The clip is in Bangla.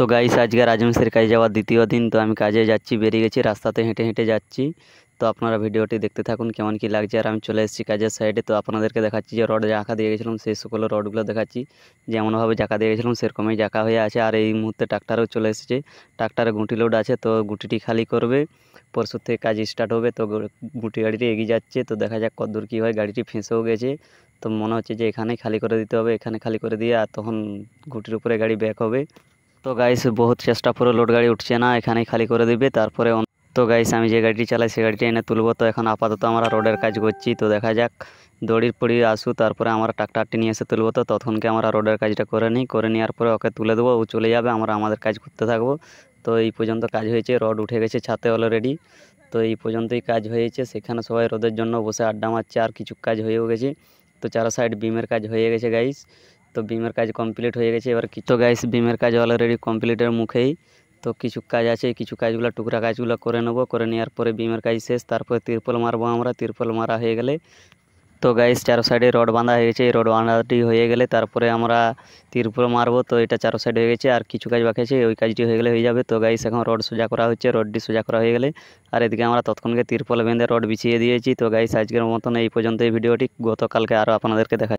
তো গাইস আজকে রাজমিস্ত্রির কাজে যাওয়ার দ্বিতীয় দিন। তো আমি কাজে যাচ্ছি, বেরিয়ে গেছি, রাস্তাতে হেঁটে হেঁটে যাচ্ছি। তো আপনারা ভিডিওটি দেখতে থাকুন কেমন কি লাগছে। আর আমি চলে এসেছি কাজের সাইডে। তো আপনাদেরকে দেখাচ্ছি যে রড জাঁকা দিয়ে গেছিলাম, সেই সকল রডগুলো দেখাচ্ছি। যেমনভাবে জাঁকা দিয়ে গেছিলাম সেরকমই জাঁকা হয়ে আছে। আর এই মুহূর্তে ট্রাক্টরও চলে এসেছে, ট্রাক্টরে গুঁটি লোড আছে। তো গুঁটিটি খালি করবে, পরশুর থেকে কাজ স্টার্ট হবে। তো গুঁটি গাড়িটি এগিয়ে যাচ্ছে, তো দেখা যাক কতদূর কী হয়। গাড়িটি ফেঁসেও গেছে, তো মনে হচ্ছে যে এখানেই খালি করে দিতে হবে। এখানে খালি করে দিয়ে আর তখন গুটির উপরে গাড়ি ব্যাক হবে। তো গাইস বহুত চেষ্টা করে লোড গাড়ি উঠছে না, এখানেই খালি করে দিবে। তারপরে তো গাইস আমি যে গাড়িটি চালাই সেই গাড়িটি এনে তুলবো। তো এখন আপাতত আমরা রোডের কাজ করছি, তো দেখা যাক দড়ির পড়ি আসু, তারপরে আমরা ট্রাক্টরটি নিয়ে এসে তুলবো। তো তখনকে আমরা রোডের কাজটা করে নিই, করে নেওয়ার পরে ওকে তুলে দেবো, ও চলে যাবে, আমরা আমাদের কাজ করতে থাকবো। তো এই পর্যন্ত কাজ হয়েছে, রড উঠে গেছে ছাতে অলরেডি। তো এই পর্যন্তই কাজ হয়েছে, সেখানে সবাই রোদের জন্য বসে আড্ডা মারছে, আর কিছু কাজ হয়েও গেছে। তো চারো সাইড বিমের কাজ হয়ে গেছে গাইস। তো বিমের কাজ কমপ্লিট হয়ে গেছে। এবার তো গাইস বিমের কাজ অলরেডি কমপ্লিটের মুখেই। তো কিছু কাজ আছে, কিছু কাজগুলো টুকরা কাজগুলো করে নেবো, করে নেওয়ার পরে বিমের কাজ শেষ। তারপরে তিরপল মারবো আমরা, তিরপল মারা হয়ে গেলে তো গাইস চারো সাইডে রড বাঁধা হয়ে গেছে। এই রড বাঁধাটি হয়ে গেলে তারপরে আমরা তিরপল মারবো। তো এটা চারো সাইড হয়ে গেছে, আর কিছু কাজ বাকি আছে, ওই কাজটি হয়ে গেলে হয়ে যাবে। তো গাইস এখন রড সোজা করা হচ্ছে, রডটি সোজা করা হয়ে গেলে আর এদিকে আমরা তৎক্ষণকে তিরপল বেঁধে রড বিছিয়ে দিয়েছি। তো গাইস আজকের মতন এই পর্যন্ত এই ভিডিওটি, গতকালকে আরও আপনাদেরকে দেখা